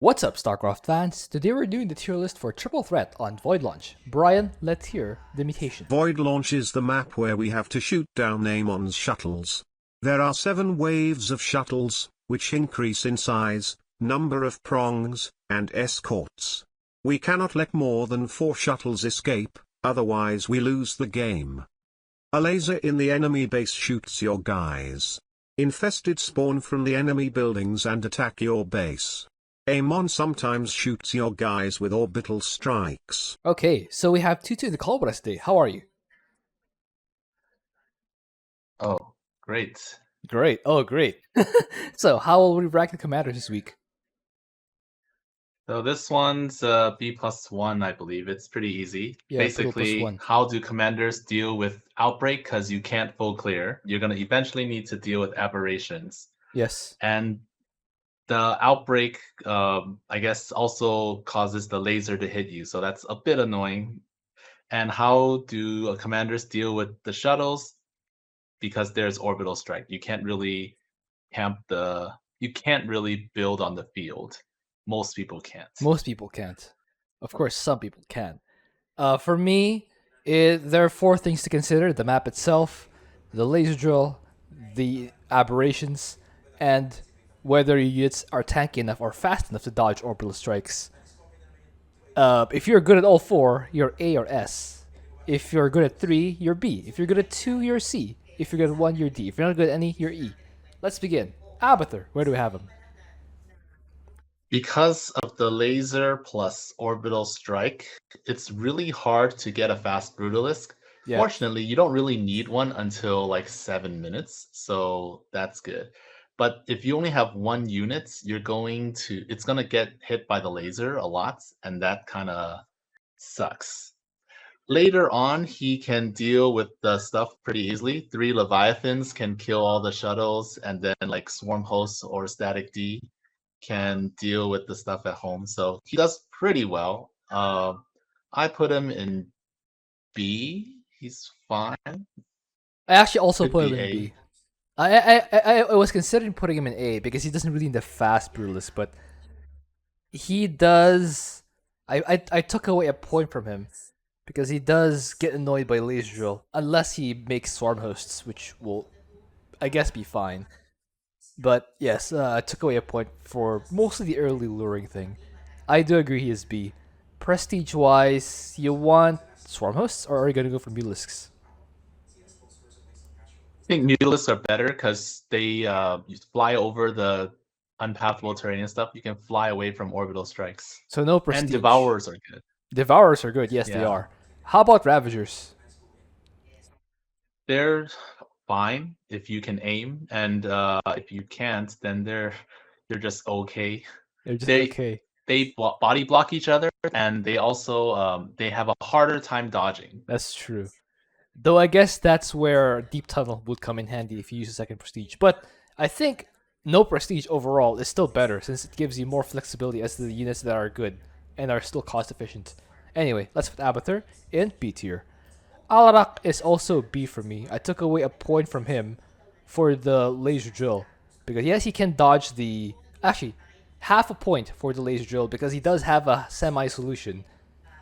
What's up, Starcraft fans? Today we're doing the tier list for Triple Threat on Void Launch. Brian, let's hear the mutation. Void Launch is the map where we have to shoot down Amon's shuttles. There are 7 waves of shuttles, which increase in size, number of prongs, and escorts. We cannot let more than 4 shuttles escape, otherwise we lose the game. A laser in the enemy base shoots your guys. Infested spawn from the enemy buildings and attack your base. Amon sometimes shoots your guys with orbital strikes. Okay, so we have Twotuuu in the call with us today. How are you? Oh, great. Great. Oh, great. So, how will we rank the commanders this week? So this one's B+1, I believe. It's pretty easy. Yeah, Basically, +1. how do commanders deal with Outbreak? Because you can't full clear. You're going to eventually need to deal with aberrations. Yes. And the Outbreak, I guess, also causes the laser to hit you. So that's a bit annoying. And how do commanders deal with the shuttles? Because there's Orbital Strike. You can't really you can't really build on the field. Most people can't. Most people can't. Of course, some people can. For me, there are 4 things to consider: the map itself, the laser drill, the aberrations, and whether your units are tanky enough or fast enough to dodge orbital strikes. If you're good at all 4, you're A or S. If you're good at 3, you're B. If you're good at 2, you're C. If you're good at 1, you're D. If you're not good at any, you're E. Let's begin. Abathur, where do we have him? Because of the laser plus orbital strike, it's really hard to get a fast brutalisk. Yeah. Fortunately, you don't really need one until like 7 minutes, so that's good. But if you only have 1 unit, it's gonna get hit by the laser a lot, and that kind of sucks. Later on, he can deal with the stuff pretty easily. 3 Leviathans can kill all the shuttles, and then like Swarm Hosts or Static D can deal with the stuff at home. So he does pretty well. I put him in B. He's fine. I actually also Could put him be in A. B. I was considering putting him in A because he doesn't really need the fast brutalist, but he does. I took away a point from him because he does get annoyed by laser drill unless he makes swarm hosts, which will, I guess, be fine. But yes, I took away a point for mostly the early luring thing. I do agree he is B. Prestige wise, you want swarm hosts or are you gonna go for mutalisks? I think mutalisks are better because they you fly over the unpathable terrain and stuff. You can fly away from orbital strikes. So no prestige. And devourers are good. Devourers are good, yes they Yeah. are. How about ravagers? They're fine if you can aim, and if you can't, then they're just okay. They're just They- okay. They body block each other, and they also they have a harder time dodging. That's true. Though I guess that's where Deep Tunnel would come in handy if you use a second prestige. But I think no prestige overall is still better since it gives you more flexibility as to the units that are good and are still cost efficient. Anyway, let's put Abathur in B tier. Alarak is also B for me. I took away a point from him for the laser drill because yes, he can dodge the actually half a point for the laser drill because he does have a semi solution,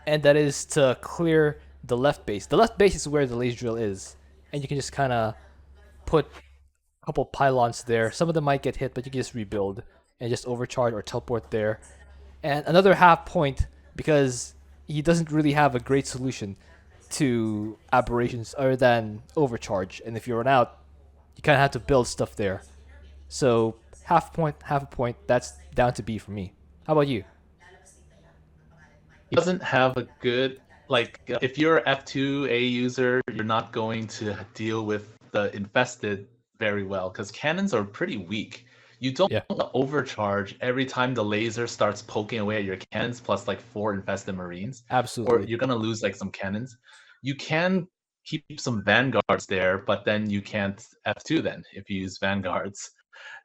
and that is to clear the left base. The left base is where the laser drill is, and you can just kind of put a couple pylons there. Some of them might get hit, but you can just rebuild and just overcharge or teleport there. And another half point because he doesn't really have a great solution to aberrations other than overcharge. And if you run out, you kind of have to build stuff there. So half a point. That's down to B for me. How about you? He doesn't have a good if you're F2A user, you're not going to deal with the infested very well because cannons are pretty weak. You don't Yeah. want to overcharge every time the laser starts poking away at your cannons plus like 4 infested marines, or Absolutely. you're gonna lose like some cannons. You can keep some vanguards there, but then you can't F2 then if you use vanguards.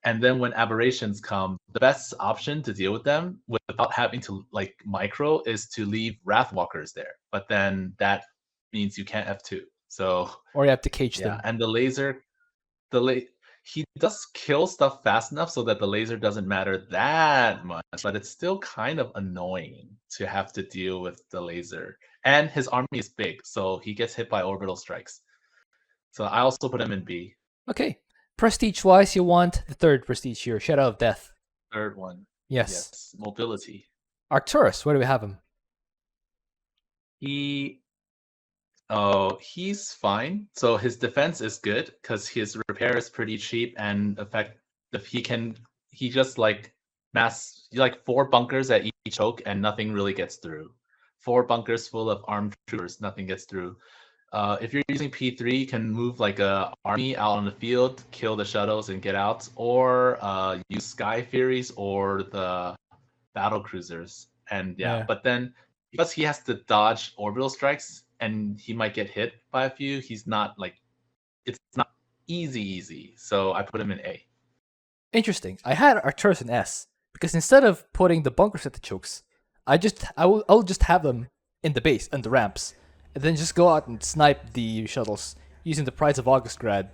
And then when aberrations come, the best option to deal with them without having to like micro is to leave Wrathwalkers there. But then that means you can't F2. So Or you have to cage yeah, them. and the laser, the He does kill stuff fast enough so that the laser doesn't matter that much, but it's still kind of annoying to have to deal with the laser. And his army is big, so he gets hit by orbital strikes. So I also put him in B. Okay. Prestige-wise, you want the third prestige here, Shadow of Death. Third one. Yes. Yes. Mobility. Arcturus, where do we have him? He's fine. So his defense is good because his repair is pretty cheap and effective. He just like 4 bunkers at each choke and nothing really gets through. 4 bunkers full of armed troopers, nothing gets through. If you're using P3, you can move like a army out on the field, kill the shuttles and get out, or use Sky Furies or the battle cruisers. And Yeah. but then because he has to dodge orbital strikes and he might get hit by a few, he's not like it's not easy. So I put him in A. Interesting. I had Arcturus in S because instead of putting the bunkers at the chokes, I'll just have them in the base and the ramps, and then just go out and snipe the shuttles using the Prides of Augustgrad,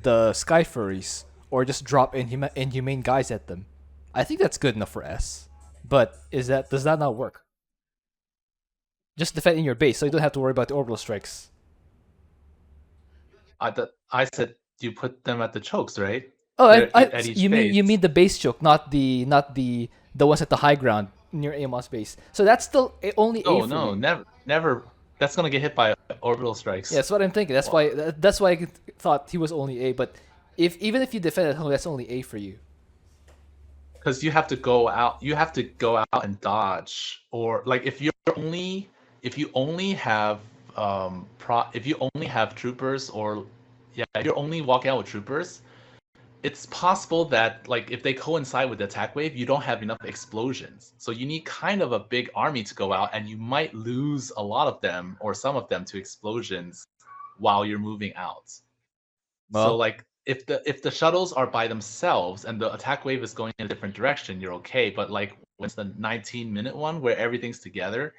the Sky Furies, or just drop inhumane guys at them. I think that's good enough for S. But does that not work? Just defend in your base, so you don't have to worry about the orbital strikes. I said you put them at the chokes, right? Oh, At each you base. mean the base choke, not the ones at the high ground near Amon's base. So that's still only A for No, you. never. That's gonna get hit by orbital strikes. Yeah, that's what I'm thinking. That's why I thought he was only A. But even if you defend at home, that's only A for you. Because you have to go out. You have to go out and dodge, or like if you only have if you only have troopers, or if you're only walking out with troopers, it's possible that like if they coincide with the attack wave, you don't have enough explosions. So you need kind of a big army to go out, and you might lose a lot of them or some of them to explosions while you're moving out. So Well, like if the shuttles are by themselves and the attack wave is going in a different direction, you're okay. But like when it's the 19-minute one where everything's together,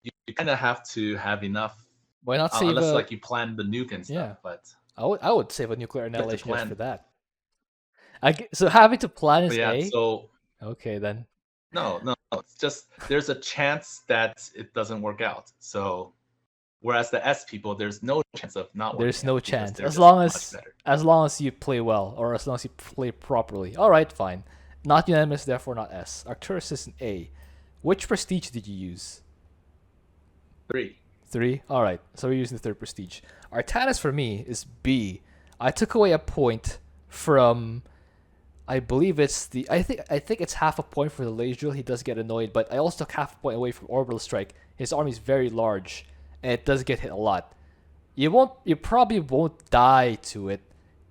you kind of have to have enough. why not save Unless a? like you plan the nuke and stuff, Yeah, but I would save a nuclear you have to annihilation just for plan. that. So having to plan But is yeah, A. so Okay then. no, it's just there's a chance that it doesn't work out. So whereas the S people, there's no chance of not working There's no out because chance they're just much better. as long as you play well or as long as you play properly. All right, fine. Not unanimous, therefore not S. Arcturus is an A. Which prestige did you use? 3. 3. All right. So we're using the third prestige. Artanis for me is B. I took away a point from. I believe it's the. I think it's half a point for the laser drill. He does get annoyed, but I also took half a point away from orbital strike. His army is very large, and it does get hit a lot. You probably won't die to it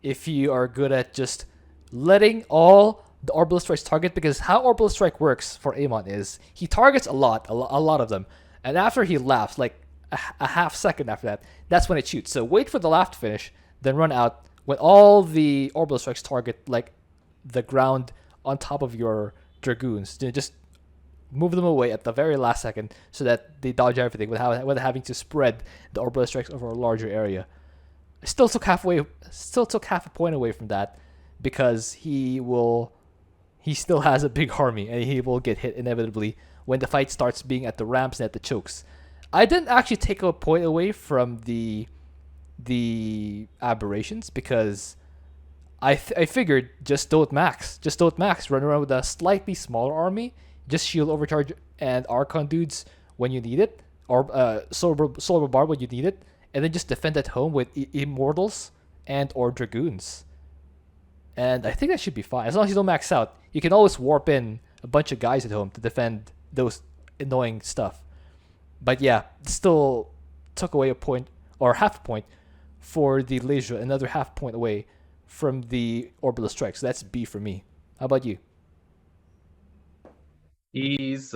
if you are good at just letting all the orbital strikes target, because how orbital strike works for Amon is he targets a lot of them, and after he laughs, like a half second after that, that's when it shoots. So wait for the laugh to finish, then run out when all the orbital strikes target like the ground on top of your dragoons. Just move them away at the very last second so that they dodge everything without having to spread the orbital strikes over a larger area. I still took half a point away from that because he still has a big army and he will get hit inevitably when the fight starts being at the ramps and at the chokes. I didn't actually take a point away from the aberrations because I figured just don't max, run around with a slightly smaller army, just shield overcharge and Archon dudes when you need it, or solar bombard when you need it, and then just defend at home with immortals and or dragoons. And I think that should be fine as long as you don't max out. You can always warp in a bunch of guys at home to defend those annoying stuff. But yeah, still took away a point or half a point for the laser, another half point away from the orbital strike. So that's B for me. How about you? He's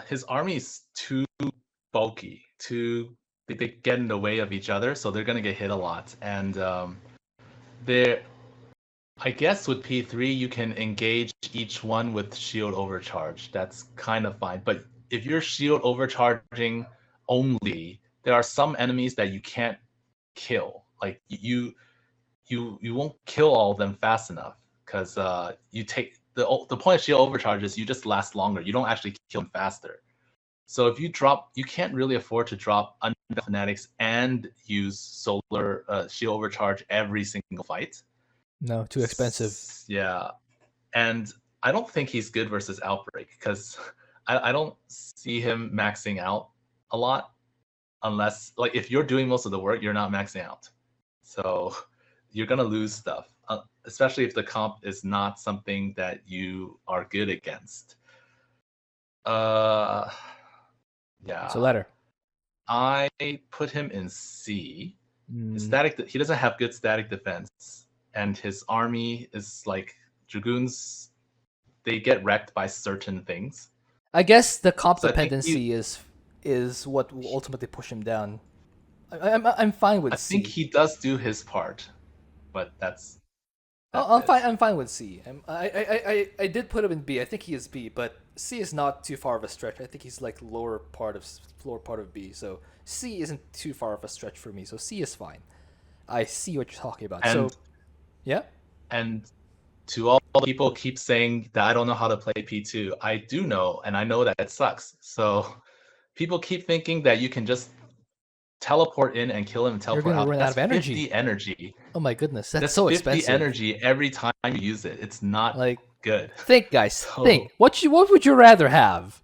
his army is too bulky, they get in the way of each other, so they're gonna get hit a lot. And they're I guess with P3 you can engage each one with shield overcharge. That's kind of fine. But if you're shield overcharging only, there are some enemies that you can't kill. Like you won't kill all of them fast enough because you take the point of shield overcharge is you just last longer. You don't actually kill them faster. So if you drop, you can't really afford to drop Undead Fanatics and use solar shield overcharge every single fight. No, too expensive. Yeah, and I don't think he's good versus Outbreak because I don't see him maxing out a lot unless like if you're doing most of the work, you're not maxing out. So you're gonna lose stuff, especially if the comp is not something that you are good against. Yeah. So ladder. I put him in C. His Mm. static, he doesn't have good static defense, and his army is like Dragoons. They get wrecked by certain things. I guess the comp So I think dependency is what will ultimately push him down. I'm fine with I think C. he does do his part, but that's I'm it. fine. I'm fine with C. I did put him in B. I think he is B, but C is not too far of a stretch. I think he's like lower part of B. So C isn't too far of a stretch for me. So C is fine. I see what you're talking about. And So yeah, and to all the people keep saying that I don't know how to play P2, I do know, and I know that it sucks. So people keep thinking that you can just teleport in and kill him and you're teleport gonna out. run out That's of energy. 50 energy. Oh my goodness, that's That's so 50 expensive. energy every time you use it. It's not Like, good. think, guys, So think. What would you rather have?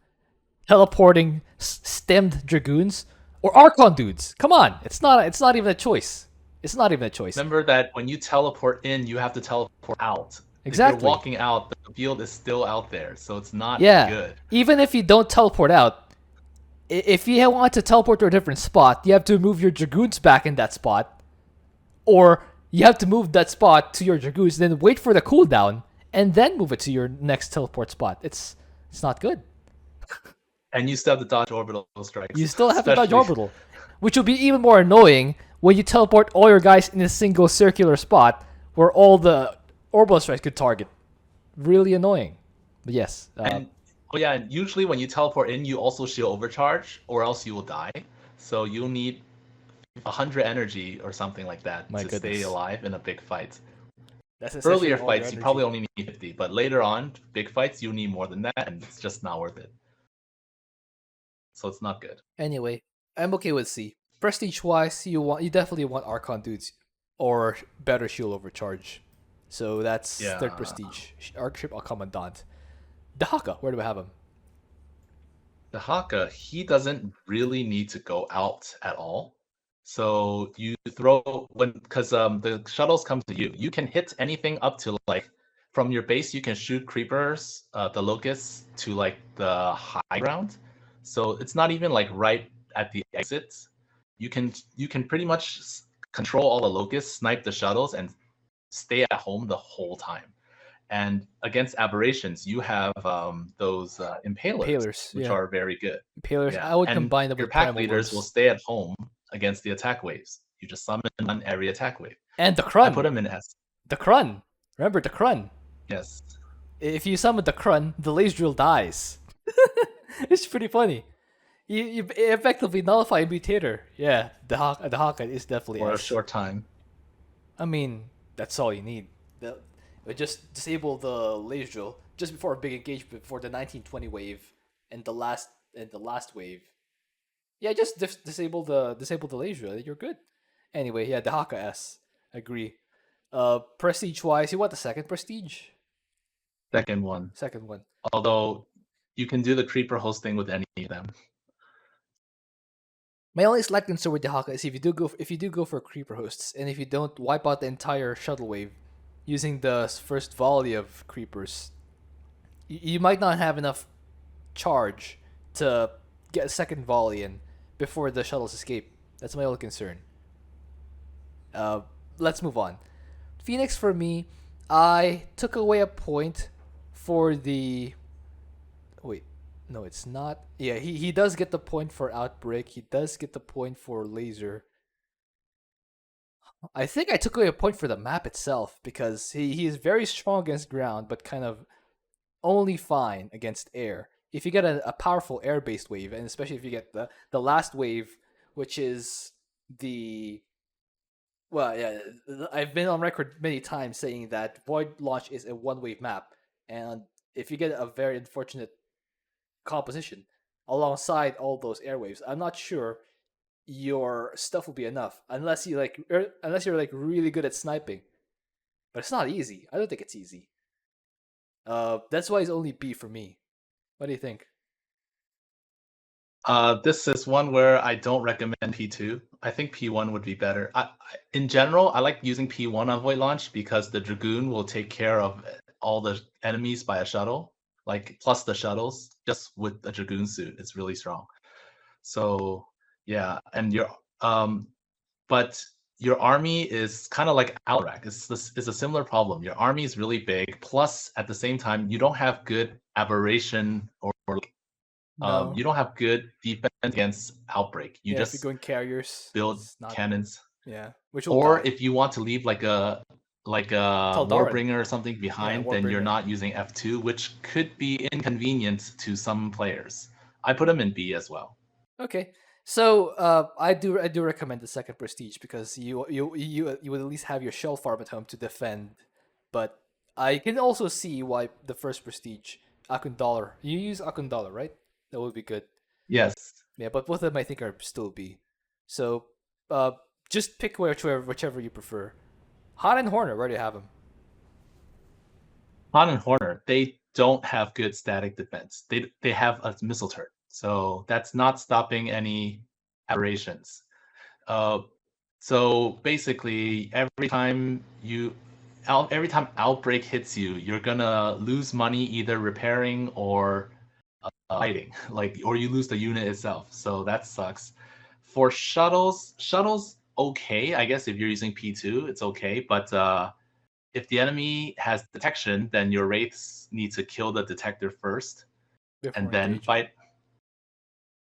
Teleporting stemmed dragoons or Archon dudes? Come on, it's not even a choice. It's not even a choice. remember that when you teleport in, you have to teleport out. If you're Exactly. walking out, the field is still out there, so it's not Yeah. good. Even if you don't teleport out, if you want to teleport to a different spot, you have to move your dragoons back in that spot, or you have to move that spot to your dragoons, then wait for the cooldown, and then move it to your next teleport spot. It's not good. And you still have to dodge orbital strikes. You still have to dodge especially- orbital, which will be even more annoying when you teleport all your guys in a single circular spot where all the orbital strikes could target. Really annoying. But yes. And oh yeah, and usually when you teleport in, you also shield overcharge, or else you will die. So you'll need 100 energy or something like that My to goodness. stay alive in a big fight. That's essentially Earlier all your fights, you energy. probably only need 50, but later on, big fights, you need more than that, and it's just not worth it. So it's not good. Anyway, I'm okay with C. Prestige wise, you definitely want Archon dudes or better shield overcharge. So that's Yeah. third prestige. Archship Commandant. Dehaka, where do we have him? Dehaka, he doesn't really need to go out at all. So you throw because the shuttles come to you. You can hit anything up to like from your base. You can shoot creepers, the locusts to like the high ground. So it's not even like right at the exit. You can pretty much control all the locusts, snipe the shuttles, and stay at home the whole time. And against aberrations, you have those impalers, which yeah. are very good. Impalers, Yeah, I would and combine them your with pack primal leaders will wolves. stay at home against the attack waves. You just summon on every attack wave. And the I Krun. put him in S. The Krun. Remember the Krun. Yes. If you summon the Krun, the laser drill dies. It's pretty funny. You effectively nullify a mutator. Yeah, the Hawkeye is definitely For a S. short time. I mean, that's all you need. Just disable the laser drill just before a big engagement, before the 1920 wave and the last wave. Yeah, just disable the laser drill. You're good. Anyway, yeah, the Haka S. Agree. Prestige wise, you want the second prestige? Second one. Second one. Although you can do the creeper hosting with any of them. My only slight concern with the Haka is if you do go for creeper hosts, and if you don't wipe out the entire shuttle wave using the first volley of creepers, you might not have enough charge to get a second volley in before the shuttles escape. That's my only concern. Let's move on. Phoenix for me, I took away a point for the. Wait, no, it's not. Yeah, he does get the point for Outbreak. He does get the point for Laser. I think I took away a point for the map itself because he is very strong against ground, but kind of only fine against air. If you get a powerful air-based wave, and especially if you get the last wave, which is the Well, yeah, I've been on record many times saying that Void Launch is a one-wave map, and if you get a very unfortunate composition alongside all those airwaves, I'm not sure your stuff will be enough unless unless you're like really good at sniping. But it's not easy. I don't think it's easy. That's why it's only B for me. What do you think? This is one where I don't recommend P2. I think P1 would be better. In general, I like using P1 on Void Launch because the Dragoon will take care of all the enemies by a shuttle, like plus the shuttles, just with the Dragoon suit. It's really strong. So yeah, and but your army is kind of like Alarak. It's a similar problem. Your army is really big, plus at the same time you don't have good aberration or No. you don't have good defense against Outbreak. You Yeah, if you're just going carriers, build it's not. cannons. Yeah, which will Or die. if you want to leave like a Tal'Daran. Warbringer or something Yeah, behind, then you're Warbringer. not using F2, which could be inconvenient to some players. I put them in B as well. Okay. So I do recommend the second prestige because you would at least have your shell farm at home to defend. But I can also see why the first prestige, Akun Dollar. You use Akun Dollar, right? That would be good. Yes. Yeah, but both of them I think are still B. So uh just pick whichever you prefer. Hot and Horner, where do you have them? Han and Horner, they don't have good static defense. They have a missile turret, so that's not stopping any aberrations. Uh, so basically, every time Outbreak hits you, you're gonna lose money either repairing or fighting, like, or you lose the unit itself. So that sucks. For shuttles okay, I guess if you're using P2, it's okay, but if the enemy has detection, then your wraiths need to kill the detector first and Before then engaging. fight.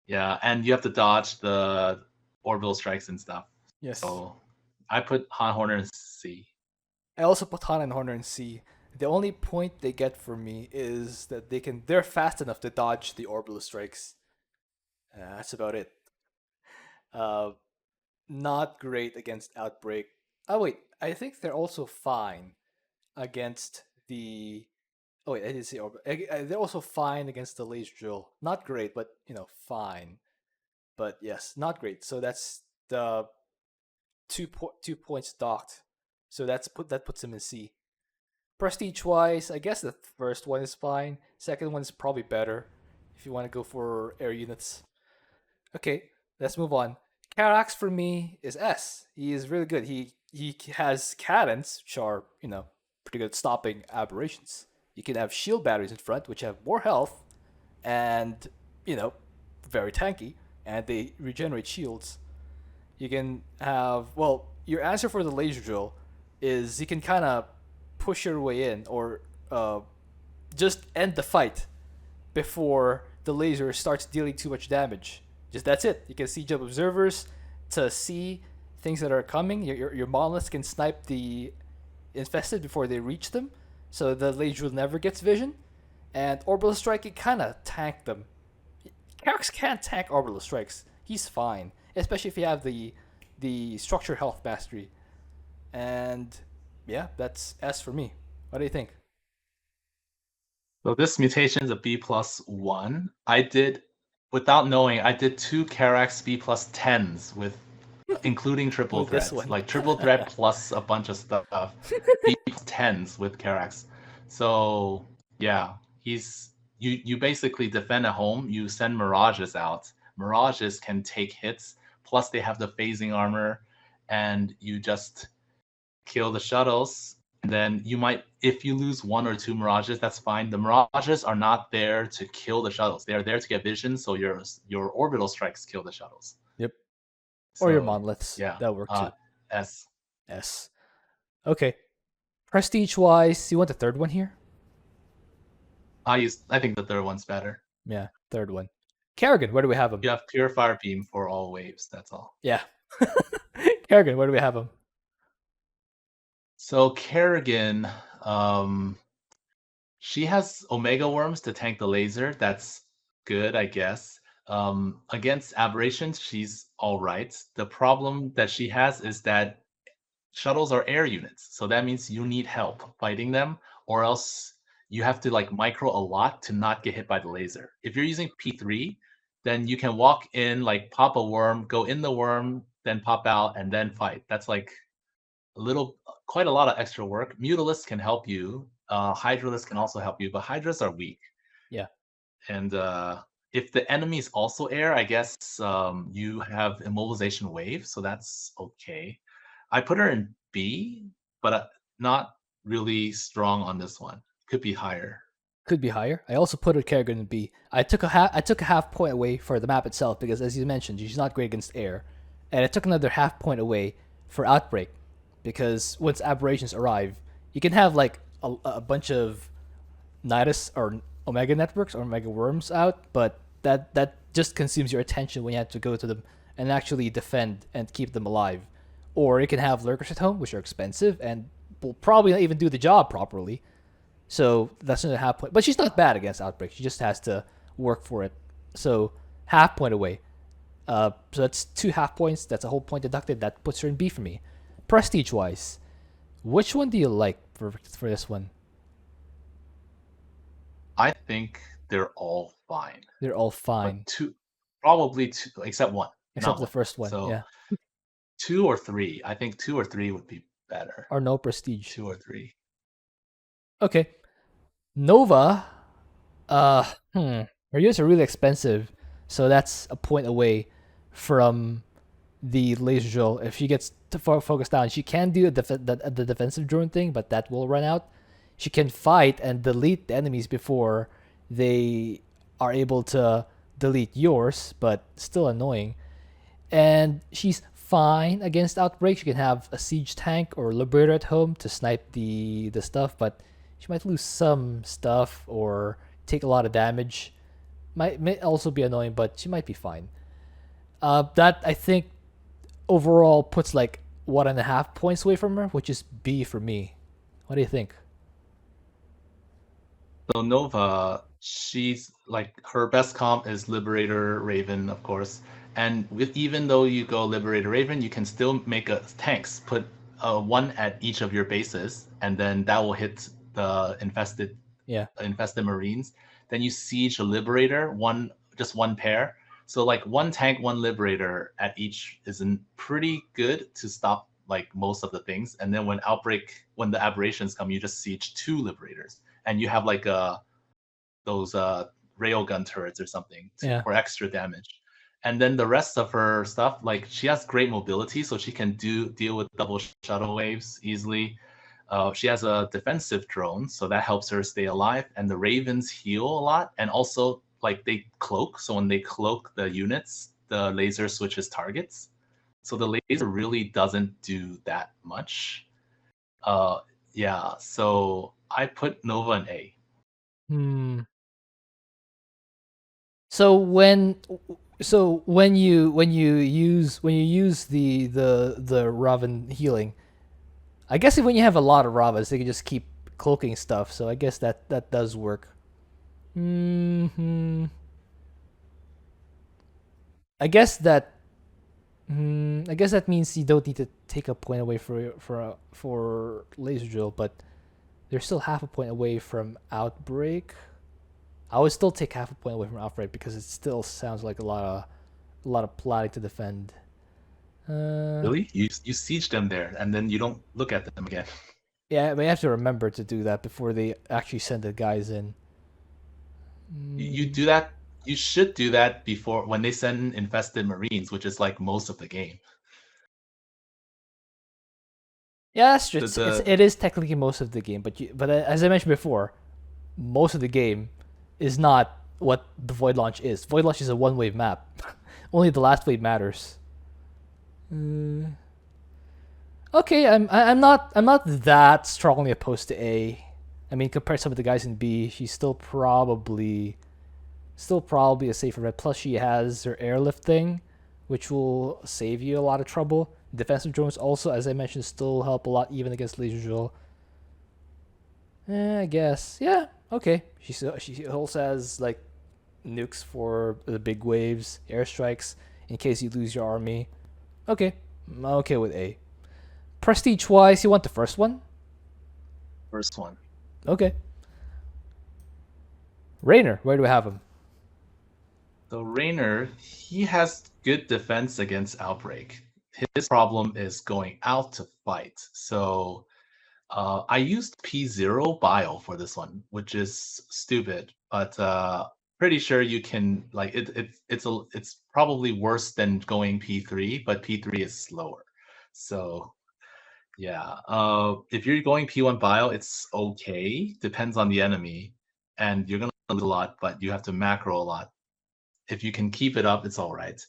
Yeah, and you have to dodge the orbital strikes and stuff. Yes. So I put Han Horner in C. I also put Han and Horner in C. The only point they get for me is that they're fast enough to dodge the orbital strikes. That's about it. Uh, Not great against Outbreak. Oh wait, I think they're also fine against the. Oh wait, I did say Orbital. They're also fine against the laser drill. Not great, but fine. But yes, not great. So that's the 2 points docked. So that puts them in C. Prestige wise, I guess the first one is fine. Second one is probably better if you want to go for air units. Okay, let's move on. Karax for me is S. He is really good. He has cannons, which are pretty good at stopping aberrations. You can have shield batteries in front, which have more health and you know very tanky, and they regenerate shields. You can have your answer for the laser drill is you can kind of push your way in or just end the fight before the laser starts dealing too much damage. Just that's it. You can siege up observers to see things that are coming. Your monoliths can snipe the infested before they reach them, so the laser never gets vision. And orbital strike, it kind of tank them. Karax can't tank orbital strikes. He's fine, especially if you have the structure health mastery. And yeah, that's S for me. What do you think? So this mutation is a B+1. Without knowing, I did 2 Karax B+10s with including triple With this threats, one. like triple threat plus a bunch of stuff. B+10s with Karax. So yeah, you basically defend at home. You send mirages out. Mirages can take hits. Plus they have the phasing armor, and you just kill the shuttles. And then if you lose one or two mirages, that's fine. The mirages are not there to kill the shuttles. They are there to get vision, so your orbital strikes kill the shuttles. Yep. Or your So monoliths. yeah, That'll work too. S. S. Okay. Prestige wise, you want the third one here? I think the third one's better. Yeah, third one. Kerrigan, where do we have him? You have Purifier Beam for all waves. That's all. Yeah. Kerrigan, where do we have him? So Kerrigan, she has Omega Worms to tank the laser. That's good, I guess. Against aberrations, she's all right. The problem that she has is that shuttles are air units, so that means you need help fighting them, or else you have to like micro a lot to not get hit by the laser. If you're using P3, then you can walk in, like pop a worm, go in the worm, then pop out, and then fight. That's like quite a lot of extra work. Mutalisks can help you. Hydralisks can also help you, but Hydras are weak. Yeah. And if the enemy is also air, I guess you have immobilization wave, so that's okay. I put her in B, but not really strong on this one. Could be higher. Could be higher. I also put a Kerrigan in B. I took a half point away for the map itself because, as you mentioned, she's not great against air, and I took another half point away for Outbreak because once aberrations arrive, you can have like a bunch of Nidus or Omega networks or Omega worms out, but that just consumes your attention when you have to go to them and actually defend and keep them alive. Or you can have lurkers at home, which are expensive and will probably not even do the job properly. So that's another half point. But she's not bad against Outbreak. She just has to work for it. So half point away. So that's 2 half points. That's a whole point deducted. That puts her in B for me. Prestige wise, which one do you like for this one? I think they're all fine. They're all fine. But probably two, except one. Except the first one, So yeah. 2 or 3. I think 2 or 3 would be better. Or no prestige. 2 or 3. Okay. Nova, her units are really expensive, so that's a point away from the laser drill. If she gets to focus down, she can do the defensive drone thing, but that will run out. She can fight and delete the enemies before they are able to delete yours, but still annoying. And she's fine against Outbreak. She can have a siege tank or Liberator at home to snipe the stuff, but she might lose some stuff or take a lot of damage. May also be annoying, but she might be fine. That I think overall puts like 1.5 points away from her, which is B for me. What do you think? So Nova, she's like her best comp is Liberator Raven, of course. And even though you go Liberator Raven, you can still make a tanks, put one at each of your bases, and then that will hit the infested Marines. Then you siege a Liberator, just one pair. So like one tank, one Liberator at each isn't pretty good to stop like most of the things. And then when the aberrations come, you just siege 2 Liberators, and you have like those railgun turrets or something for extra damage. And then the rest of her stuff, like she has great mobility, so she can deal with double shuttle waves easily. She has a defensive drone, so that helps her stay alive. And the Ravens heal a lot, and also like they cloak. So when they cloak the units, the laser switches targets. So the laser really doesn't do that much. Yeah. So I put Nova in A. So when you use the Raven healing, I guess when you have a lot of Ravas, they can just keep cloaking stuff. So I guess that does work. I guess that means you don't need to take a point away for laser drill, but they're still half a point away from Outbreak. I would still take half a point away from Outbreak because it still sounds like a lot of plotting to defend. Really? You siege them there, and then you don't look at them again. Yeah, but you have to remember to do that before they actually send the guys in. You do that. You should do that before when they send infested Marines, which is like most of the game. Yeah, that's true. It is technically most of the game, but as I mentioned before, most of the game is not what the Void Launch is. Void Launch is a one-wave map. Only the last wave matters. Okay, I'm not that strongly opposed to A. I mean, compared to some of the guys in B, she's still probably a safer bet. Plus, she has her airlift thing, which will save you a lot of trouble. Defensive drones also, as I mentioned, still help a lot even against laser drill. I guess, yeah, okay. She also has like nukes for the big waves, airstrikes in case you lose your army. Okay, I'm okay with A. Prestige-wise, you want the first one? First one. Okay. Raynor, where do we have him? So Raynor, he has good defense against Outbreak. His problem is going out to fight. So I used P0 Bio for this one, which is stupid, but pretty sure you can like it's probably worse than going P3, but P3 is slower. So yeah, if you're going P1 Bio, it's okay. Depends on the enemy, and you're gonna lose a lot, but you have to macro a lot. If you can keep it up, it's all right.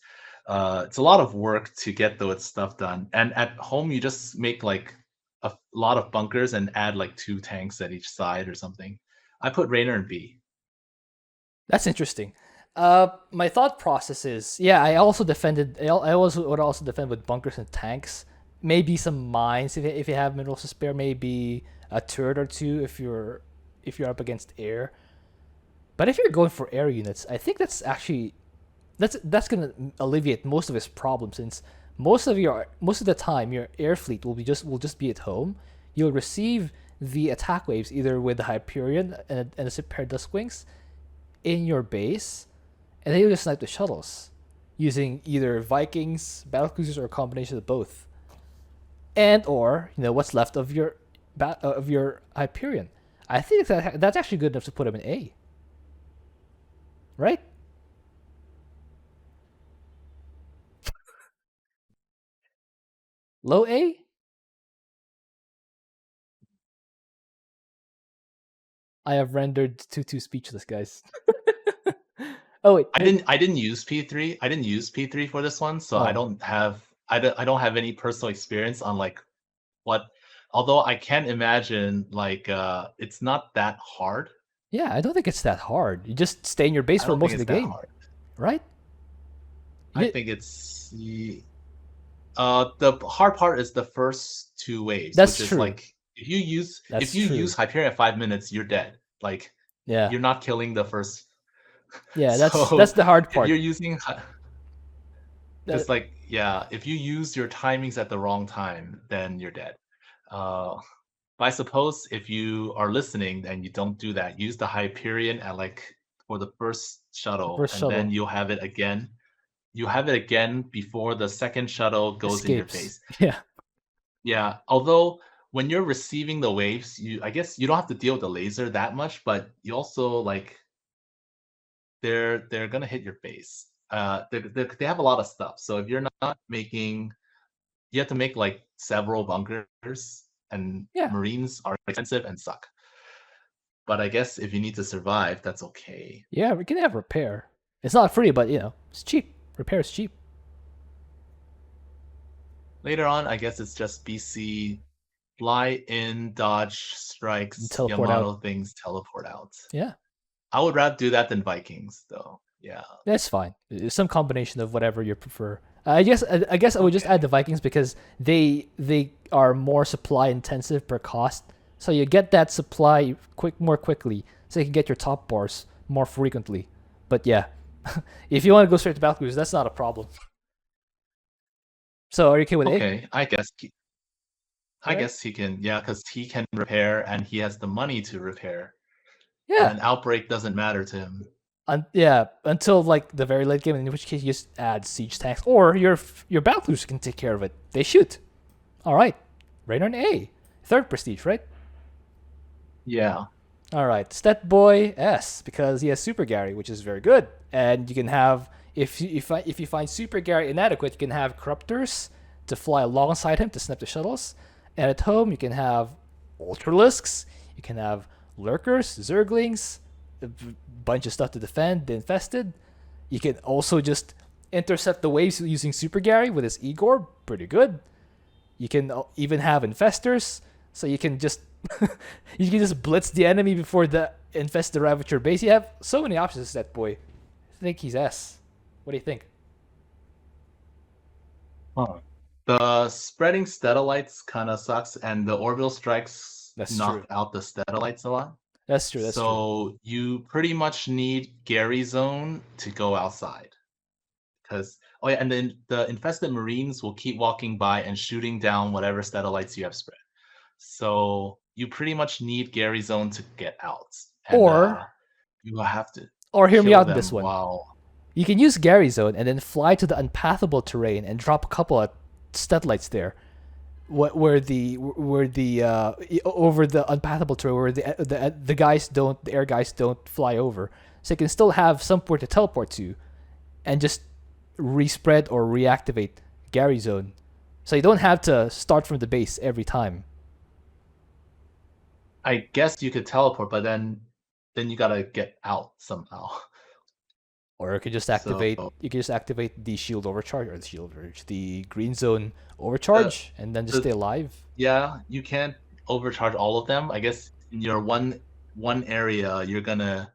It's a lot of work to get the stuff done, and at home you just make like a lot of bunkers and add like 2 tanks at each side or something. I put Raynor in B. That's interesting. My thought process is, yeah, I also defended. I also would also defend with bunkers and tanks. Maybe some mines if you have minerals to spare. Maybe a turret or two if you're up against air. But if you're going for air units, I think that's actually that's gonna alleviate most of his problems since most of the time your air fleet will just be at home. You'll receive the attack waves either with the Hyperion and the pair of Duskwings in your base, and then you'll just snipe the shuttles using either Vikings, battlecruisers, or a combination of both, and or what's left of your Hyperion. I think that's actually good enough to put him in A. Right? Low A? I have rendered Twotuuu speechless, guys. Oh wait, I didn't use P3. I didn't use P3 for this one, so I Oh. don't have I don't have any personal experience on like what. Although I can imagine like it's not that hard. Yeah, I don't think it's that hard. You just stay in your base I for don't think most of the it's that game, hard. right? I You, think it's the hard part is the first 2 waves, that's which is true. like if That's you true. use Hyperion at 5 minutes, you're dead. Like Yeah. you're not killing the first. Yeah, that's So the hard if you're part. using That, because like yeah, if you use your timings at the wrong time, then you're dead. But I suppose if you are listening and you don't do that, use the Hyperion at like for the first the shuttle, first and then shuttle you'll have it again. You have it again before the second shuttle goes in your escapes. face. Yeah. Yeah, although when you're receiving the waves, I guess you don't have to deal with the laser that much, but you also like they're gonna hit your face. They have a lot of stuff. So if you're not making, you have to make like several bunkers, and Yeah. Marines are expensive and suck. But I guess if you need to survive, that's okay. Yeah, we can have repair. It's not free, but it's cheap. Repair is cheap. Later on, I guess it's just BC fly in, dodge And strikes, teleport out. Yamato things, teleport out. Yeah. I would rather do that than Vikings, though. Yeah. That's fine. It's some combination of whatever you prefer. I guess I would just Okay. add the Vikings because they are more supply intensive per cost. So you get that supply more quickly, so you can get your top bars more frequently. But yeah, if you want to go straight to battle cruise, that's not a problem. So are you okay with A? Okay. I All right. guess he can. Yeah, because he can repair and he has the money to repair, Yeah. and Outbreak doesn't matter to him. Yeah, until like the very late game, in which case you just add siege tanks, or your battle cruiser can take care of it. They shoot. All right, Raynor an A, third prestige, right? Yeah. All right, Stet Boy S because he has Super Gary, which is very good, and you can have if you find Super Gary inadequate, you can have Corruptors to fly alongside him to snap the shuttles, and at home you can have Ultralisks, you can have Lurkers, Zerglings, a bunch of stuff to defend the infested. You can also just intercept the waves using Super Gary with his Igor, pretty good. You can even have infestors, so you can just you can just blitz the enemy before the infested arrive at your base. You have so many options, that boy. I think he's S. What do you think? Huh. The spreading Stellalites kind of sucks, and the Orbital Strikes That's knock true. out the Stellalites a lot. That's true. That's true. So you pretty much need Gary Zone to go outside. Because and then the infested marines will keep walking by and shooting down whatever satellites you have spread. So you pretty much need Gary Zone to get out, and Or you will have to hear me kill out in them this one. while You can use Gary Zone and then fly to the unpathable terrain and drop a couple of satellites there, where the over the unpathable terrain where the air guys don't fly over, so you can still have somewhere to teleport to, and just respread or reactivate Gary Zone, so you don't have to start from the base every time. I guess you could teleport, but then you gotta get out somehow. Or you can just So activate the shield overcharge or the green zone overcharge, and then just stay alive. yeah, you can't overcharge all of them. I guess in your one area you're gonna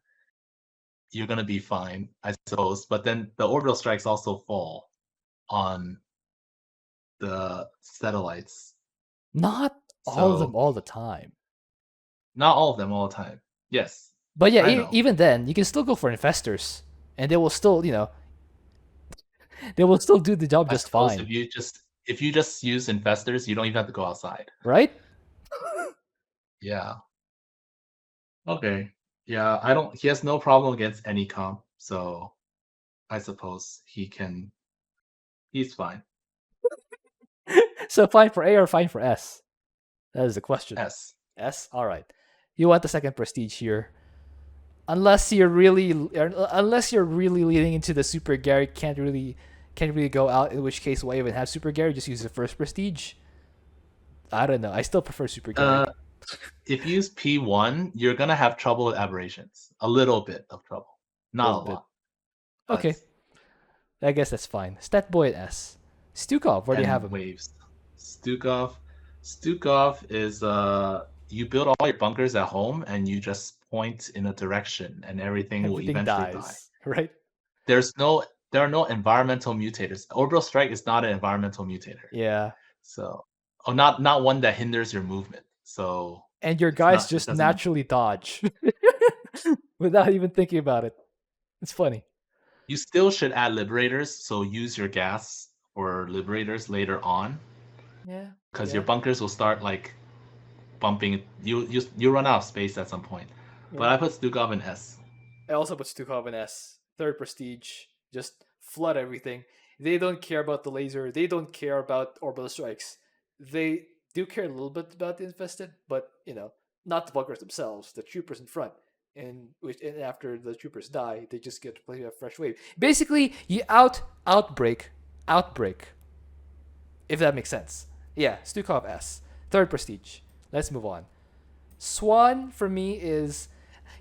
be fine, I suppose. But then the orbital strikes also fall on the satellites. Not all of So them all the time. not all of them all the time. Yes. But yeah, I know. even then, you can still go for infestors, and they will still, they will still do the job just fine. If you just use infestors, you don't even have to go outside. Right? Yeah. Okay. Yeah, he has no problem against any comp, so I suppose he's fine. So fine for A or fine for S? That is the question. S. S? Alright. You want the second prestige here. Unless you're really leading into the Super Gary, can't really go out, in which case why even have Super Gary, just use the first prestige. I don't know. I still prefer Super Gary. If you use P1, you're gonna have trouble with aberrations. A little bit of trouble. Not a lot. Okay. I guess that's fine. Statboy at S. Stukov, where do you have him? Waves. Stukov is you build all your bunkers at home and you just point in a direction and everything will eventually die. Right? There are no environmental mutators. Orbital Strike is not an environmental mutator. Yeah. So not one that hinders your movement. So and your guys just naturally dodge without even thinking about it. It's funny. You still should add liberators, so use your gas for liberators later on. Yeah. Because your bunkers will start like bumping. You run out of space at some point. Yeah. But I put Stukov in S. I also put Stukov in S. Third prestige. Just flood everything. They don't care about the laser. They don't care about orbital strikes. They do care a little bit about the infested, but not the bunkers themselves. The troopers in front. And after the troopers die, they just get to play a fresh wave. Basically, you outbreak, if that makes sense. Yeah, Stukov S. Third prestige. Let's move on. Swann for me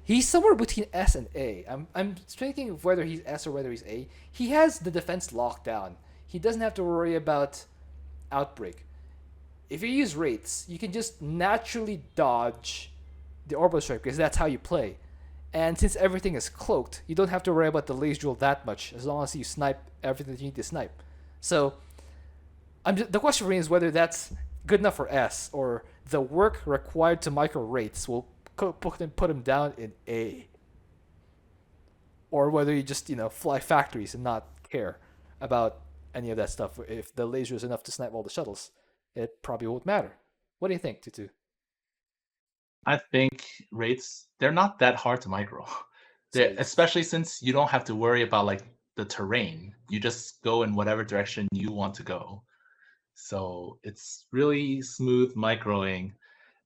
he's somewhere between S and A. I'm thinking of whether he's S or whether he's A. He has the defense locked down. He doesn't have to worry about outbreak. If you use rates, you can just naturally dodge the orbital strike because that's how you play. And since everything is cloaked, you don't have to worry about the laser drill that much as long as you snipe everything that you need to snipe. So the question for me is whether that's good enough for S or the work required to micro rates will put him down in A. Or whether you just fly factories and not care about any of that stuff. If the laser is enough to snipe all the shuttles, it probably won't matter. What do you think, Twotuuu? I think rates, they're not that hard to micro. Especially since you don't have to worry about like the terrain. You just go in whatever direction you want to go. So it's really smooth microing.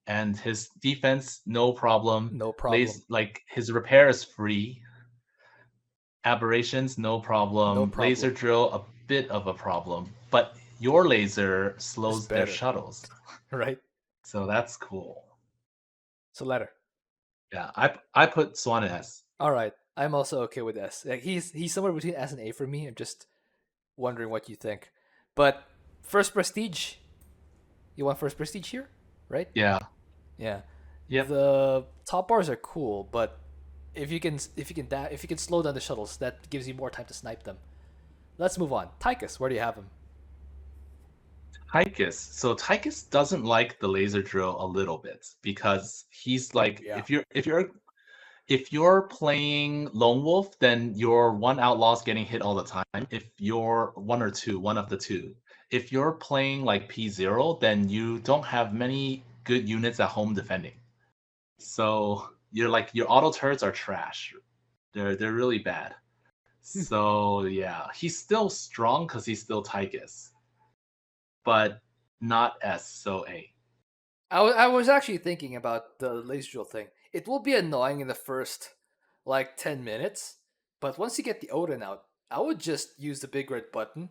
And his defense, no problem. No problem. Like his repair is free. Aberrations, no problem. Laser drill, a bit of a problem. But your laser slows their shuttles. Right. So that's cool. So letter. Yeah, I put Swann in S. All right, I'm also okay with S. Like he's somewhere between S and A for me. I'm just wondering what you think. But first prestige, you want first prestige here, right? Yeah. Yeah. Yeah. The top bars are cool, but if you can slow down the shuttles, that gives you more time to snipe them. Let's move on. Tychus, where do you have him? Tychus. So Tychus doesn't like the laser drill a little bit because he's like, if you're if you're playing Lone Wolf, then your one outlaw's getting hit all the time. If you're one of the two. If you're playing like P0, then you don't have many good units at home defending. So you're like your auto turrets are trash. They're really bad. So yeah, he's still strong because he's still Tychus, but not S, so A. I was actually thinking about the laser drill thing. It will be annoying in the first like 10 minutes, but once you get the Odin out, I would just use the big red button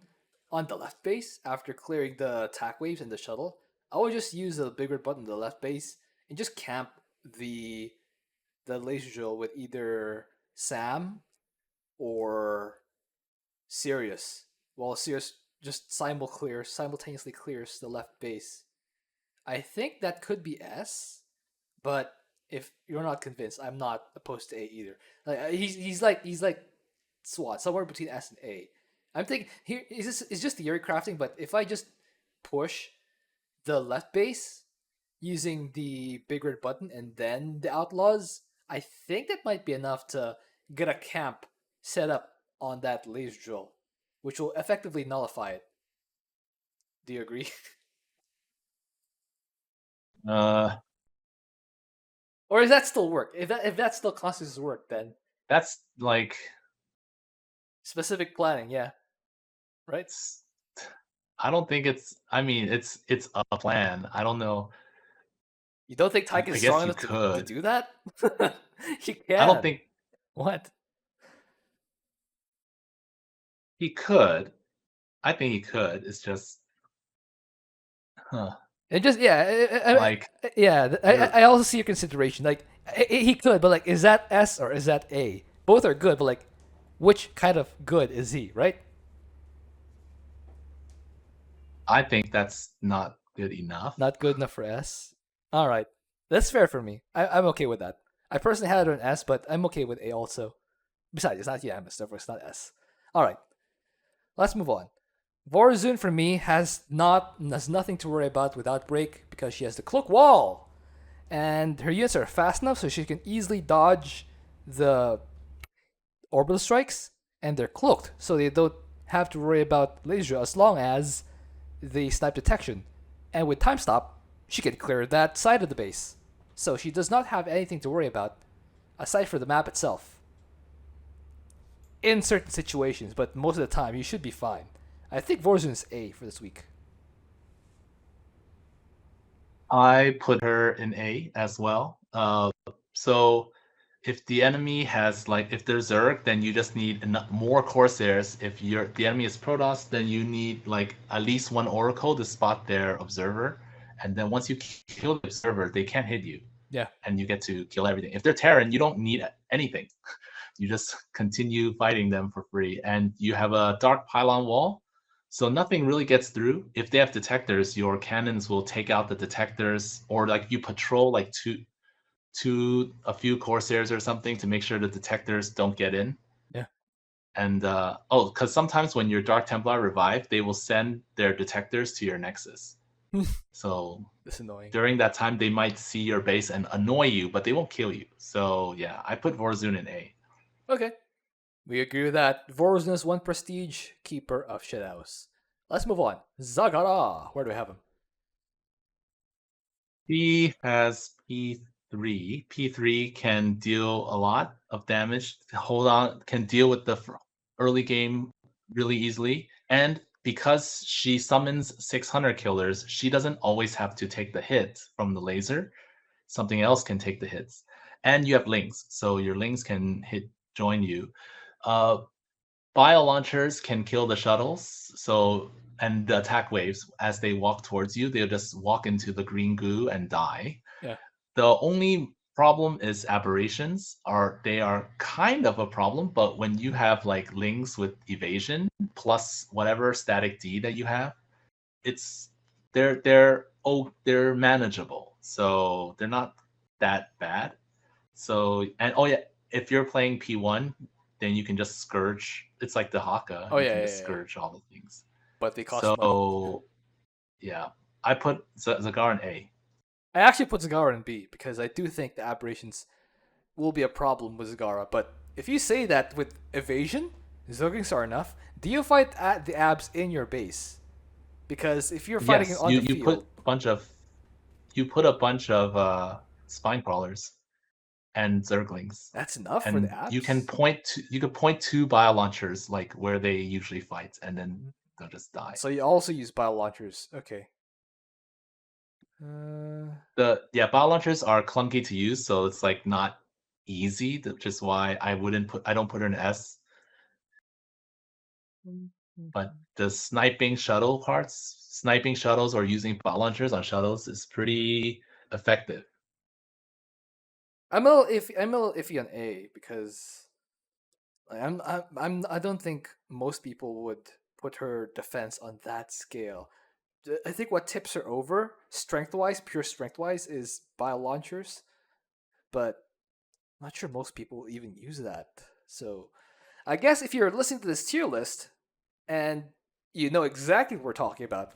on the left base after clearing the attack waves and the shuttle. I would just use the big red button on the left base and just camp the the laser drill with either Sam or Sirius. While Sirius just simultaneously clears the left base. I think that could be S, but if you're not convinced, I'm not opposed to A either. Like he's like Swann, somewhere between S and A. I'm thinking here is this is just theory crafting, but if I just push the left base using the big red button and then the outlaws, I think that might be enough to get a camp set up on that laser drill, which will effectively nullify it. Do you agree? Uh, Or does that still work? If that still constitutes work, then that's like specific planning, yeah, right. I don't think it's. I mean, it's a plan. I don't know. You don't think Tyke I is strong guess you enough to could. do that? You I don't can. think What? he could. I think he could. It's just, huh? And just yeah, Like yeah. you're. I also see your consideration. Like he could, but like, is that S or is that A? Both are good, but like, which kind of good is he? Right? I think that's not good enough. Not good enough for S. All right, that's fair for me. I'm okay with that. I personally had it on S, but I'm okay with A also. Besides, it's not unanimous, therefore it's not S. All right, let's move on. Vorazun for me has nothing to worry about with Outbreak because she has the cloak wall, and her units are fast enough so she can easily dodge the orbital strikes, and they're cloaked, so they don't have to worry about laser as long as the snipe detection. And with time stop, she can clear that side of the base, so she does not have anything to worry about aside for the map itself. In certain situations, but most of the time you should be fine. I think Vorazun is A for this week. I put her in A as well. So if the enemy has like if there's Zerg, then you just need more Corsairs. If the enemy is Protoss, then you need like at least one Oracle to spot their observer. And then once you kill the observer, they can't hit you. Yeah. And you get to kill everything. If they're Terran, you don't need anything. You just continue fighting them for free. And you have a dark pylon wall, so nothing really gets through. If they have detectors, your cannons will take out the detectors, or like you patrol like a few Corsairs or something to make sure the detectors don't get in. Yeah. And because sometimes when your Dark Templar revive, they will send their detectors to your Nexus. So That's annoying. during that time, they might see your base and annoy you, but they won't kill you. So yeah, I put Vorazun in A. Okay. We agree with that. Vorazun is 1 prestige, Keeper of Shadows. Let's move on. Zagara. Where do we have him? He has P3. P3 can deal a lot of damage. Hold on, can deal with the early game really easily. And because she summons 600 killers, she doesn't always have to take the hit from the laser. Something else can take the hits. And you have links, so your links can join you. Bio launchers can kill the shuttles, and the attack waves as they walk towards you, they'll just walk into the green goo and die. Yeah. The only problem is aberrations. They are kind of a problem, but when you have like links with evasion plus whatever static D that you have, they're manageable. So they're not that bad. So and oh yeah, if you're playing P1, then you can just scourge. It's like the Dehaka. Oh, You yeah, can yeah, just yeah. scourge all the things. But they cost money. So yeah, I put Zagara in A. I actually put Zagara in B because I do think the aberrations will be a problem with Zagara, but if you say that with evasion, Zerglings are enough, do you fight at the abs in your base? Because if you're fighting Yes, on the you put field, a bunch of spine crawlers and zerglings, that's enough for the and you can abs. point to bio launchers like where they usually fight, and then they'll just die. So you also use bio launchers. Okay. Bio launchers are clunky to use, so it's like not easy. Which is why I don't put her in S. But the sniping shuttles or using bot launchers on shuttles is pretty effective. I'm a little iffy on A because I don't think most people would put her defense on that scale. I think what tips her over strength wise, pure strength wise, is bio launchers, but I'm not sure most people will even use that. So I guess if you're listening to this tier list and you know exactly what we're talking about,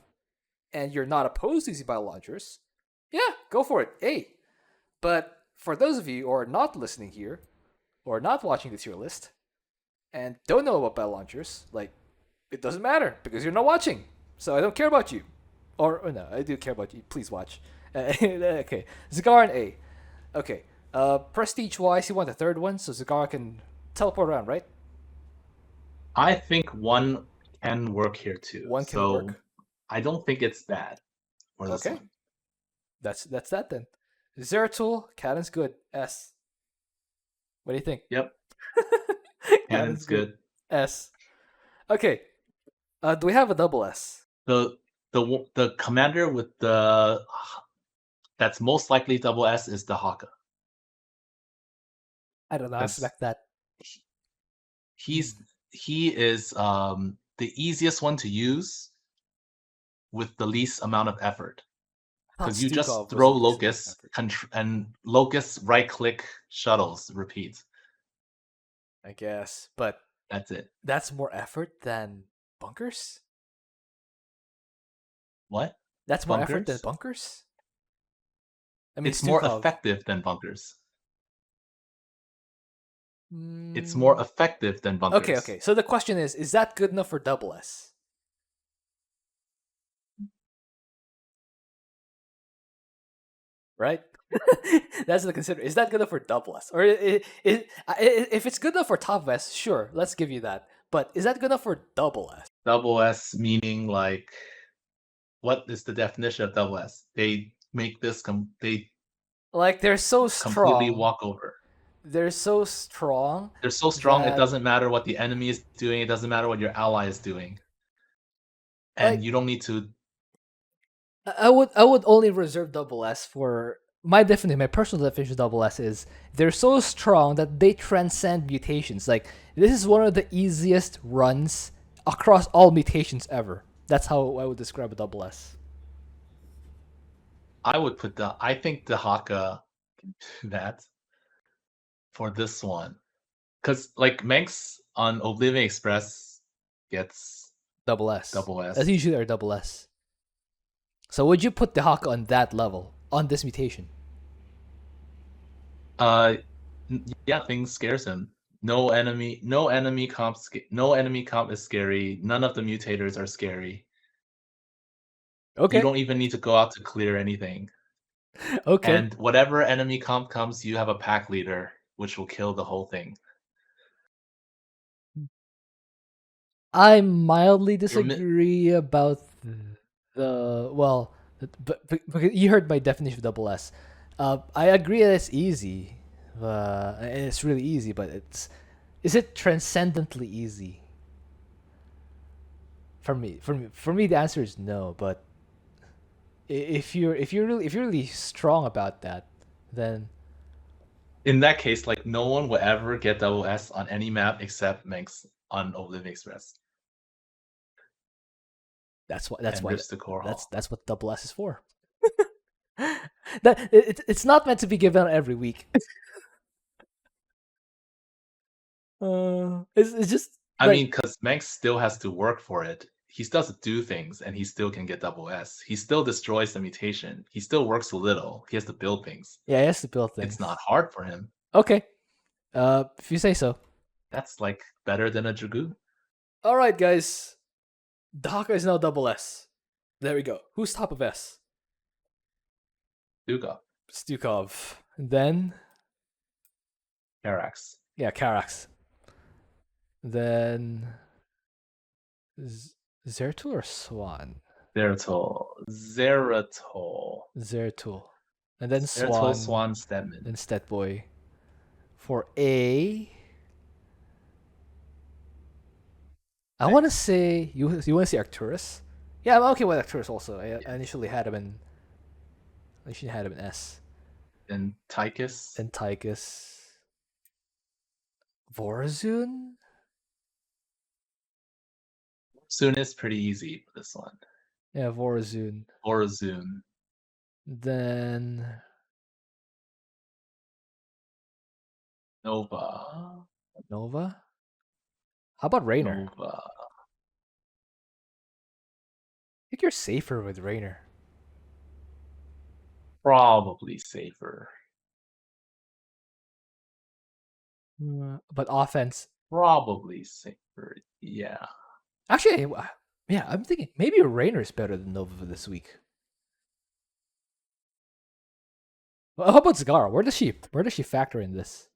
and you're not opposed to using bio launchers, yeah, go for it. A. But for those of you who are not listening here, or not watching the tier list, and don't know about bio launchers, like, it doesn't matter because you're not watching. So I don't care about you. Or no, I do care about you. Please watch. Okay, Zagara and A. Okay, prestige wise, you want the third one so Zagara can teleport around, right? I think one can work here too. One can work. I don't think it's bad for this Okay. one. That's that then. Zeratul, Cannon's good. S. What do you think? Yep. Cannon's good. S. Okay. Do we have a double S? The commander with that's most likely double S is Dehaka. I don't know. I expect that. He is the easiest one to use with the least amount of effort. Because you just throw locusts and locust right click shuttles repeat. I guess, but that's it. That's more effort than bunkers? What? That's more effort than bunkers? I mean, it's more effective than bunkers. It's more effective than bunkers. Okay. So the question is that good enough for double S? Right? That's the consider. Is that good enough for double S? Or if it's good enough for top S, sure, let's give you that. But is that good enough for double S? Double S meaning like, what is the definition of double S? They make this they're so strong. Completely walk over. They're so strong. They're so strong. It doesn't matter what the enemy is doing. It doesn't matter what your ally is doing. And you don't need to. I would only reserve double S for my definition. My personal definition of double S is they're so strong that they transcend mutations. Like, this is one of the easiest runs across all mutations ever. That's how I would describe a double S. I think Dehaka can do that for this one. Because, like, Manx on Oblivion Express gets double S. Double S. That's usually our double S. So would you put Dehaka on that level, on this mutation? Yeah, things scares him. No enemy comp is scary. None of the mutators are scary. Okay. You don't even need to go out to clear anything. Okay. And whatever enemy comp comes, you have a pack leader, which will kill the whole thing. I mildly disagree about but you heard my definition of double S. I agree that it's easy, and it's really easy, but is it transcendently easy? For me, the answer is no. But if you're really strong about that, then in that case, like, no one will ever get double S on any map except Manx on Oblivion Express. That's what double S is for. It's not meant to be given every week. It's just. I mean, because Manx still has to work for it. He still has to do things, and he still can get double S. He still destroys the mutation. He still works a little. He has to build things. Yeah, he has to build things. It's not hard for him. Okay. If you say so. That's like better than a Dragoon. All right, guys. Dehaka is now double S. There we go. Who's top of S? Stukov. Stukov. And then, Karax. yeah, Karax. Then, Zeratul or Swann? Zeratul. Zeratul. And then Zeratul, Swann. Swann, Stetmann. Then Stetboy. For A, I want to say you want to say Arcturus. Yeah, I'm okay with Arcturus also. I initially had him in S. Then Tychus. Then Tychus. Vorazun? Soon is pretty easy for this one. Yeah, Vorazun. Vorazun. Then Nova. Nova? How about Raynor? Nova. I think you're safer with Raynor. Probably safer. But offense. Probably safer. Yeah. Actually, yeah, I'm thinking maybe Raynor is better than Nova for this week. Well, how about Zagara? Where does she factor in this?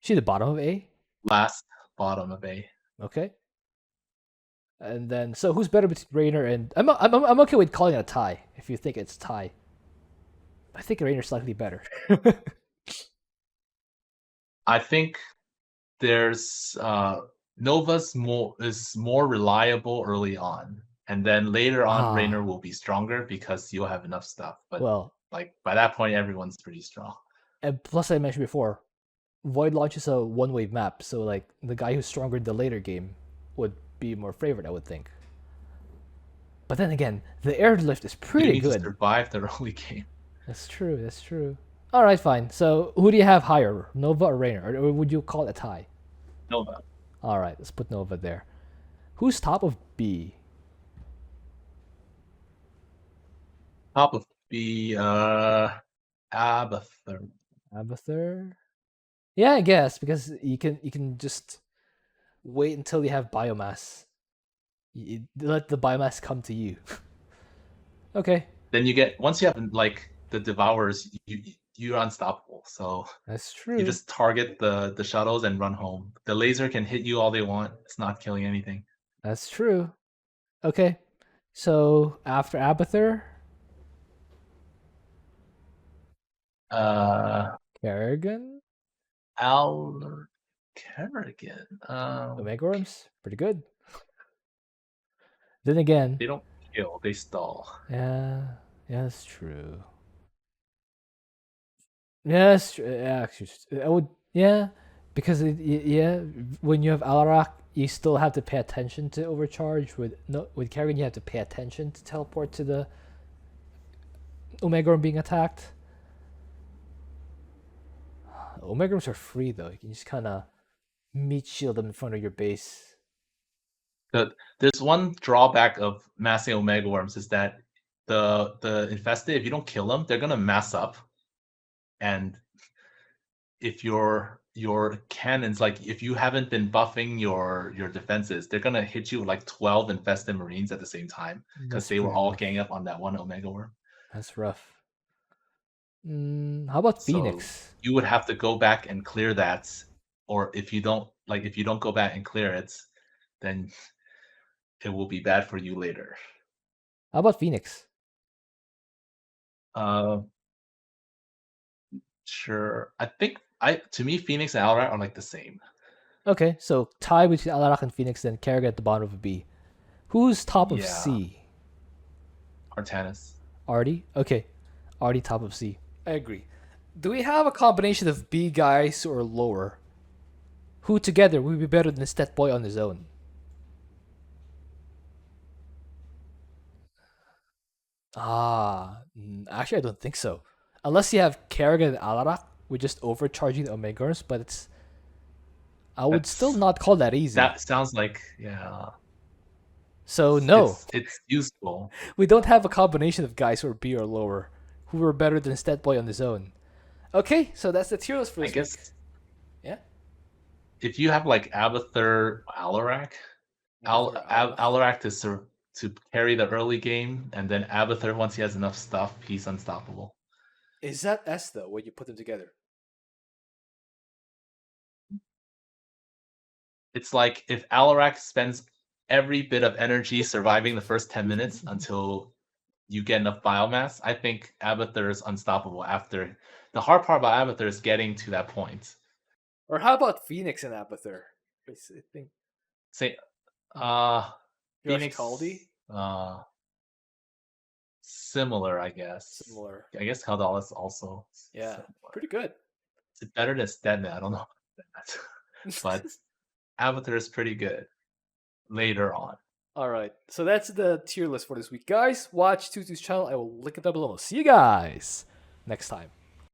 Is she the bottom of A? Last bottom of A. Okay. And then, so who's better between Raynor and I'm okay with calling it a tie if you think it's a tie. I think Raynor's slightly better. I think there's Nova's is more reliable early on, and then later on Raynor will be stronger because you'll have enough stuff. But well, like by that point, everyone's pretty strong. And plus, I mentioned before, Void launches a one-wave map, so like the guy who's stronger in the later game would be more favored, I would think. But then again, the airlift is pretty you need good. To survive the early game. That's true. That's true. All right, fine. So who do you have higher, Nova or Raynor, or would you call it a tie? Nova. All right, let's put Nova there. Who's top of B? Top of B, Abathur. Abathur? Yeah, I guess because you can just wait until you have biomass. You let the biomass come to you. Okay. Then you get once you have like the devourers, you're unstoppable. So that's true. You just target the shuttles and run home. The laser can hit you all they want. It's not killing anything. That's true. Okay. So after Abathur, Kerrigan? Kerrigan. Omega Worms? Pretty good. Then again, they don't kill, they stall. Yeah, that's true. Yes, yeah, actually, I would, yeah, because when you have Alarak, you still have to pay attention to overcharge. With Kerrigan, you have to pay attention to teleport to the Omega Worm being attacked. Omega Worms are free though. You can just kind of meat shield them in front of your base. There's one drawback of massing Omega Worms is that the infested, if you don't kill them, they're gonna mass up. And if your cannons, like if you haven't been buffing your defenses, they're gonna hit you with like 12 infested marines at the same time because they were all ganging up on that one Omega Worm. That's rough. How about Phoenix? So you would have to go back and clear that, or if you don't go back and clear it, then it will be bad for you later. How about Phoenix? Sure. I think to me Phoenix and Alarak are like the same. Okay, so tie between Alarak and Phoenix, then Kerrigan at the bottom of B. Who's top of C? Artanis. Artie? Okay. Artie top of C. I agree. Do we have a combination of B guys or lower who together would be better than Stetboy on his own? Actually, I don't think so. Unless you have Kerrigan and Alarak with just overcharging the Omegars, but I would still not call that easy. That sounds like, yeah. So no. It's useful. We don't have a combination of guys who are B or lower who are better than Stetboy on his own. Okay, so that's the tier list for this week. Yeah. if you have like Abathur, Alarak, Abathur, Alarak. Alarak to carry the early game, and then Abathur, once he has enough stuff, he's unstoppable. Is that S though when you put them together? It's like if Alarak spends every bit of energy surviving the first 10 minutes until you get enough biomass, I think Abathur is unstoppable after. The hard part about Abathur is getting to that point. Or how about Phoenix and Abathur? I think Say, Hiroshi Phoenix, Kaldi? similar, I guess. Similar. I guess Caldalis also. Yeah, similar. pretty good. It's better than Stetmann. I don't know that. But Abathur is pretty good later on. All right, so that's the tier list for this week, guys. Watch Twotuu's channel. I will link it down below. See you guys next time.